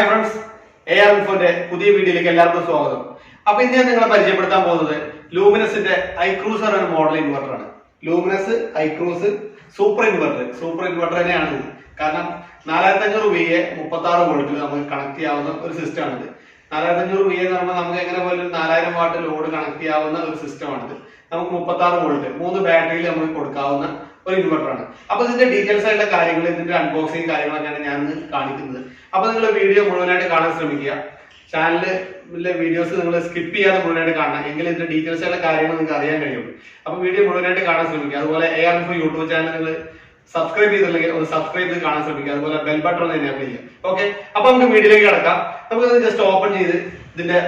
Hi friends, ARINFOന്റെ പുതിയ വീഡിയോയിലേക്ക് എല്ലാവർക്കും സ്വാഗതം. അപ്പോൾ ഇന്ന് ഞാൻ നിങ്ങളെ പരിചയപ്പെടുത്താൻ പോകുന്നത് ലൂമിനസിന്റെ iCRUZE എന്ന മോഡൽ ഇൻവെർട്ടർ ആണ്. ലൂമിനസ് iCRUZE സൂപ്പർ ഇൻവെർട്ടർ തന്നെയാണ്. കാരണം 4500 VA 36 വോൾട്ടിൽ നമുക്ക് കണക്ട് ചെയ്യാവുന്ന ഒരു സിസ്റ്റം ആണ് ഇത്. 4500 VA എന്ന് പറയുമ്പോൾ നമുക്ക് എങ്ങനെ പോലും 4000 വാട്ട് ലോഡ് കണക്ട് ചെയ്യാവുന്ന ഒരു സിസ്റ്റം ആണ്. നമുക്ക് 36 വോൾട്ട് 3 ബാറ്ററിയിൽ നമുക്ക് കൊടുക്കാവുന്ന ഒരു ഇൻവെർട്ടർ ആണ്. അപ്പൊ ഇതിന്റെ ഡീറ്റെയിൽസ് ആയിട്ടുള്ള കാര്യങ്ങൾ, ഇതിന്റെ അൺബോക്സിംഗ് കാര്യങ്ങളൊക്കെയാണ് ഞാൻ കാണിക്കുന്നത്. അപ്പൊ നിങ്ങൾ വീഡിയോ മുഴുവനായിട്ട് കാണാൻ ശ്രമിക്കുക. ചാനലിലെ വീഡിയോസ് നിങ്ങൾ സ്കിപ്പ് ചെയ്യാതെ മുഴുവനായിട്ട് കാണണം, എങ്കിൽ ഇതിന്റെ ഡീറ്റെയിൽസ് ആയിട്ടുള്ള കാര്യങ്ങൾ നിങ്ങൾക്ക് അറിയാൻ കഴിയുള്ളൂ. അപ്പൊ വീഡിയോ മുഴുവനായിട്ട് കാണാൻ ശ്രമിക്കുക. അതുപോലെ ARINFO യൂട്യൂബ് ചാനൽ നിങ്ങൾ സബ്സ്ക്രൈബ് ചെയ്തില്ലെങ്കിൽ ഒന്ന് സബ്സ്ക്രൈബ് ചെയ്ത് കാണാൻ ശ്രമിക്കുക. അതുപോലെ ബെൽ ബട്ടൺ ഒന്ന് എനേബിൾ ചെയ്യുക. ഓക്കെ, അപ്പൊ നമുക്ക് വീഡിയോയിലേക്ക് കിടക്കാം. നമുക്ക് ജസ്റ്റ് ഓപ്പൺ ചെയ്ത് ഇതിന്റെ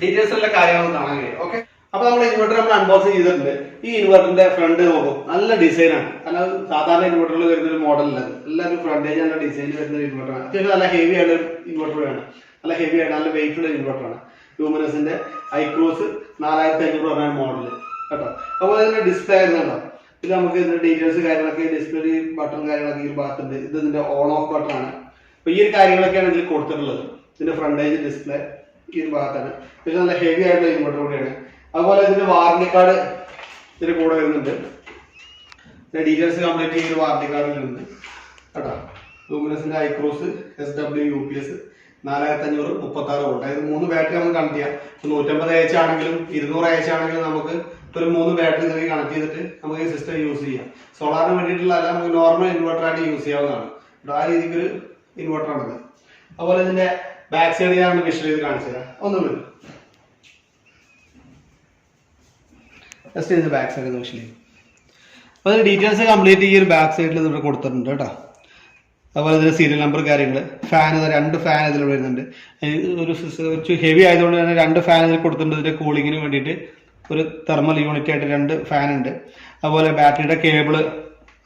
ഡീറ്റെയിൽസ് ഉള്ള കാര്യങ്ങൾ കാണാൻ കഴിയും. ഓക്കെ, അപ്പൊ നമ്മൾ ഇൻവെർട്ടർ നമ്മൾ അൺബോക്സ് ചെയ്തിട്ടുണ്ട്. ഈ ഇൻവെർട്ടറിന്റെ ഫ്രണ്ട് നോക്കും, നല്ല ഡിസൈൻ ആണ്. അല്ലാതെ സാധാരണ ഇൻവെർട്ടറിൽ വരുന്ന ഒരു മോഡൽ അല്ല. എല്ലാവരും ഫ്രണ്ടേജ് നല്ല ഡിസൈൻ വരുന്ന ഒരു ഇൻവെർട്ടർ ആണ്. അത്യാവശ്യം നല്ല ഹെവി ആയിട്ട് ഇൻവെർട്ടർ ആണ്. നല്ല ഹെവി ആയിട്ട് നല്ല വെയിറ്റ് ഉള്ള ഇൻവെർട്ടർ ആണ്. ലൂമിനസിന്റെ iCRUZE 4500 പറഞ്ഞ മോഡൽ കേട്ടോ. അപ്പോൾ ഇതിന്റെ ഡിസ്പ്ലേ ആയിരുന്നല്ലോ. ഇത് നമുക്ക് ഇതിന്റെ ഡീറ്റെയിൽസ് കാര്യങ്ങളൊക്കെ, ഡിസ്പ്ലേ ബട്ടൺ കാര്യങ്ങളൊക്കെ ഈ ഭാഗത്തുണ്ട്. ഇത് ഇതിന്റെ ഓൺ ഓഫ് ബട്ടൺ ആണ്. അപ്പൊ ഈ ഒരു കാര്യങ്ങളൊക്കെയാണ് ഇതിൽ കൊടുത്തിട്ടുള്ളത്. ഇതിന്റെ ഫ്രണ്ടേജ് ഡിസ്പ്ലേ ഈ ഒരു ഭാഗത്താണ്. പക്ഷെ നല്ല ഹെവി ആയിട്ടുള്ള ഇൻവെർട്ടർ കൂടിയാണ്. അതുപോലെ ഇതിന്റെ വാറന്റി കാർഡ് ഇതിന്റെ കൂടെ വരുന്നുണ്ട്. ഡീറ്റെയിൽസ് കംപ്ലീറ്റ് ഈ ഒരു വാറന്റി കാർഡിൽ വരുന്നുണ്ട് കേട്ടോ. ലൂമിനസിന്റെ iCRUZE SWUPS 4500 36 വോൾട്ട്. അതായത് 3 ബാറ്ററി നമുക്ക് കണക്ട് ചെയ്യാം. 150 AH ആണെങ്കിലും 200 AH ആണെങ്കിലും നമുക്ക് ഒരു 3 ബാറ്ററി ഇതിലേക്ക് കണക്ട് ചെയ്തിട്ട് നമുക്ക് ഈ സിസ്റ്റം യൂസ് ചെയ്യാം. സോളാറിന് വേണ്ടിയിട്ടുള്ള അല്ല, നമുക്ക് നോർമൽ ഇൻവെർട്ടർ ആയിട്ട് യൂസ് ചെയ്യാവുന്നതാണ്. ആ രീതിക്ക് ഒരു ഇൻവെർട്ടർ ആണിത്. അതുപോലെ ഇതിന്റെ ബാക്ക് സൈഡ് ഞാൻ വിഷ്വൽ ചെയ്ത് കാണിച്ചു തരാം. ഒന്നുമില്ല, ജസ്റ്റ് ഇതിന്റെ ബാക്ക് സൈഡ് വിഷ്വൽ ചെയ്യും. അപ്പോൾ അതിന്റെ ഡീറ്റെയിൽസ് കംപ്ലീറ്റ് ഈ ഒരു ബാക്ക് സൈഡിൽ ഇവിടെ കൊടുത്തിട്ടുണ്ട് കേട്ടോ. അതുപോലെ ഇതിന്റെ സീരിയൽ നമ്പർ കാര്യങ്ങൾ, ഫാൻ 2 ഫാൻ ഇതിൽ വരുന്നുണ്ട്. ഒരു ഹെവി ആയതുകൊണ്ട് തന്നെ 2 ഫാൻ ഇതിൽ കൊടുത്തിട്ടുണ്ട്. ഇതിന്റെ കൂളിങ്ങിന് വേണ്ടിയിട്ട് ഒരു തെർമൽ യൂണിറ്റ് ആയിട്ട് 2 ഫാൻ ഉണ്ട്. അതുപോലെ ബാറ്ററിയുടെ കേബിള്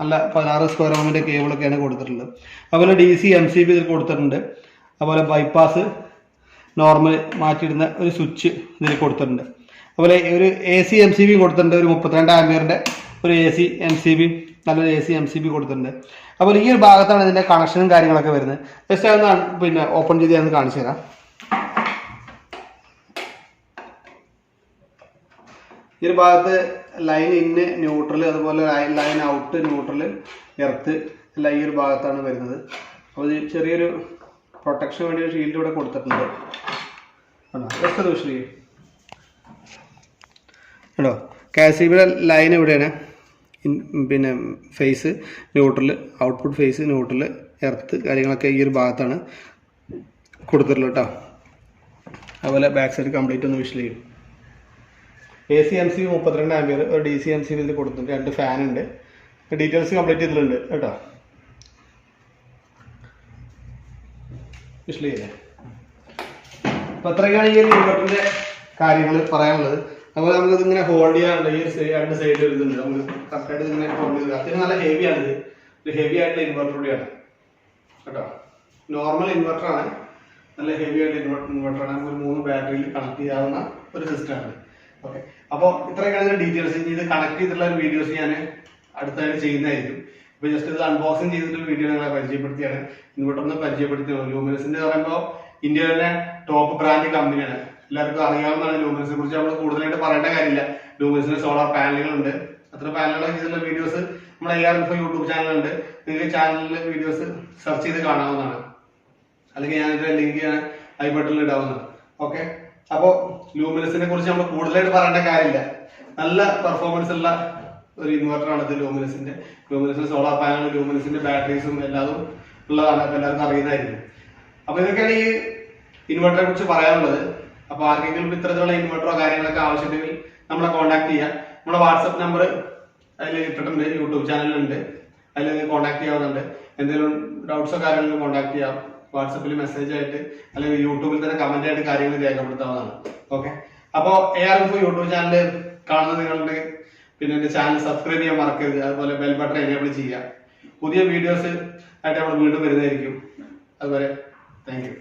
നല്ല 16 സ്ക്വയർ ഓമിന്റെ കേബിളൊക്കെയാണ് കൊടുത്തിട്ടുള്ളത്. അതുപോലെ DC MCB ഇതിൽ കൊടുത്തിട്ടുണ്ട്. അതുപോലെ ബൈപ്പാസ് നോർമൽ മാറ്റിയിടുന്ന ഒരു സ്വിച്ച് ഇതിൽ കൊടുത്തിട്ടുണ്ട്. അതുപോലെ ഒരു AC MCB കൊടുത്തിട്ടുണ്ട്. ഒരു 32 ആംപിയറിന്റെ ഒരു AC MCB, നല്ലൊരു AC MCB കൊടുത്തിട്ടുണ്ട്. അതുപോലെ ഈ ഒരു ഭാഗത്താണ് ഇതിന്റെ കണക്ഷനും കാര്യങ്ങളൊക്കെ വരുന്നത്. ജസ്റ്റ് അതൊന്ന് പിന്നെ ഓപ്പൺ ചെയ്ത് ഞാൻ കാണിച്ചു തരാം. ഈ ഒരു ഭാഗത്ത് ലൈൻ ഇന്ന്, ന്യൂട്രൽ, അതുപോലെ ലൈൻ ഔട്ട്, ന്യൂട്രൽ, എർത്ത് എല്ലാം ഈ ഒരു ഭാഗത്താണ് വരുന്നത്. അപ്പോൾ ചെറിയൊരു പ്രൊട്ടക്ഷൻ വേണ്ടി ഒരു ഷീൽഡ് ഇവിടെ കൊടുത്തിട്ടുണ്ട്. ജസ്റ്റ് അത് വിഷയം കേട്ടോ. KCBയുടെ ലൈൻ ഇവിടെയാണ്. പിന്നെ face neutral, output face neutral, earth കാര്യങ്ങളൊക്കെ ഈ ഒരു ഭാഗത്താണ് കൊടുത്തിട്ടുള്ളത് കേട്ടോ. അതുപോലെ ബാക്ക് സൈഡ് കംപ്ലീറ്റ് ഒന്ന് വിഷ്വൽ ചെയ്യും. AC MCB 32 ആംപിയർ, ഒരു DC MCB ഇതിൽ കൊടുത്തിട്ടുണ്ട്. 2 ഫാൻ ഉണ്ട്. ഡീറ്റെയിൽസ് കംപ്ലീറ്റ് ചെയ്തിട്ടുണ്ട് കേട്ടോ. വിഷ്വൽ ചെയ്തേ. അപ്പോൾ അത്രയൊക്കെയാണ് ഈ ഇൻവെർട്ടറിന്റെ കാര്യങ്ങൾ പറയാനുള്ളത്. അതുപോലെ നമുക്ക് ഇങ്ങനെ ഹോൾഡ് ചെയ്യാനുള്ള ഈ 2 സൈഡിൽ വരുന്നുണ്ട്. നമുക്ക് കറക്റ്റായിട്ട് ഇങ്ങനെ ഹോൾഡ് ചെയ്ത്, അത്യാവശ്യം നല്ല ഹെവി ആണിത്. ഒരു ഹെവി ആയിട്ടുള്ള ഇൻവെർട്ടർ കൂടിയാണ് കേട്ടോ. നോർമൽ ഇൻവെർട്ടർ ആണ്, നല്ല ഹെവി ആയിട്ട് ഇൻവെർട്ടർ ആണ്. നമുക്ക് 3 ബാറ്ററിയിൽ കണക്ട് ചെയ്യാവുന്ന ഒരു സിസ്റ്റമാണ്. ഓക്കെ, അപ്പോൾ ഇത്രയൊക്കെയാണ് ഇതിന്റെ ഡീറ്റെയിൽസ്. ഇത് കണക്ട് ചെയ്തിട്ടുള്ള ഒരു വീഡിയോസ് ഞാൻ അടുത്തായിട്ട് ചെയ്യുന്നതായിരിക്കും. ഇപ്പൊ ജസ്റ്റ് ഇത് അൺബോക്സിംഗ് ചെയ്തിട്ടുള്ള വീഡിയോ ഞങ്ങളെ പരിചയപ്പെടുത്തിയാണ്. ഇൻവെർട്ടറിനെ പരിചയപ്പെടുത്തിയാണ്. ലൂമിനസിന്റെ പറയുമ്പോൾ ഇന്ത്യയിലെ ടോപ്പ് ബ്രാൻഡ് കമ്പനിയാണ്. എല്ലാവർക്കും അറിയാവുന്നതാണ്. ലൂമിനസിനെ കുറിച്ച് നമ്മൾ കൂടുതലായിട്ട് പറയേണ്ട കാര്യമില്ല. ലൂമിനസിന് സോളാർ പാനലുകളുണ്ട്. അത്ര പാനലുകൾ ചെയ്തുള്ള വീഡിയോസ് നമ്മുടെ ARINFO യൂട്യൂബ് ചാനലുണ്ട്. നിങ്ങൾക്ക് ചാനലിൽ വീഡിയോസ് സെർച്ച് ചെയ്ത് കാണാവുന്നതാണ്. അല്ലെങ്കിൽ ഞാനിതിന്റെ ലിങ്ക് ഞാൻ ഐ ബട്ടണിൽ ഇടാവുന്നതാണ്. ഓക്കെ, അപ്പോൾ ലൂമിനസിനെ കുറിച്ച് നമ്മൾ കൂടുതലായിട്ട് പറയേണ്ട കാര്യമില്ല. നല്ല പെർഫോമൻസ് ഉള്ള ഒരു ഇൻവെർട്ടർ ആണ് ഇത് ലൂമിനസിന്റെ. സോളാർ പാനലും ലൂമിനസിന്റെ ബാറ്ററീസും എല്ലാതും ഉള്ളതാണ്. അപ്പോൾ എല്ലാവർക്കും അറിയുന്നതായിരിക്കും. അപ്പൊ ഇതൊക്കെയാണ് ഈ ഇൻവെർട്ടറെ കുറിച്ച് പറയാനുള്ളത്. അപ്പൊ ആർക്കെങ്കിലും ഇത്തരത്തിലുള്ള ഇൻവെർട്ടറോ കാര്യങ്ങളൊക്കെ ആവശ്യമുണ്ടെങ്കിൽ നമ്മളെ കോൺടാക്ട് ചെയ്യാം. നമ്മുടെ വാട്സപ്പ് നമ്പർ അതിൽ ഇട്ടിട്ടുണ്ട്, യൂട്യൂബ് ചാനലിലുണ്ട്. അതിൽ കോൺടാക്ട് ചെയ്യാവുന്നുണ്ട്. എന്തെങ്കിലും ഡൗട്ട്സോ കാര്യങ്ങളോ കോൺടാക്ട് ചെയ്യാം. വാട്സപ്പിൽ മെസ്സേജ് ആയിട്ട് അല്ലെങ്കിൽ യൂട്യൂബിൽ തന്നെ കമന്റ് ആയിട്ട് കാര്യങ്ങൾ രേഖപ്പെടുത്താവുന്നതാണ്. ഓക്കെ, അപ്പോൾ ARINFO യൂട്യൂബ് ചാനൽ കാണുന്ന നിങ്ങളുടെ പിന്നെ എന്റെ ചാനൽ സബ്സ്ക്രൈബ് ചെയ്യാൻ മറക്കരുത്. അതുപോലെ ബെൽ ബട്ടൺ എനേബിൾ ചെയ്യുക. പുതിയ വീഡിയോസ് ആയിട്ട് നമ്മൾ വീണ്ടും വരുന്നതായിരിക്കും. അതുപോലെ താങ്ക് യു.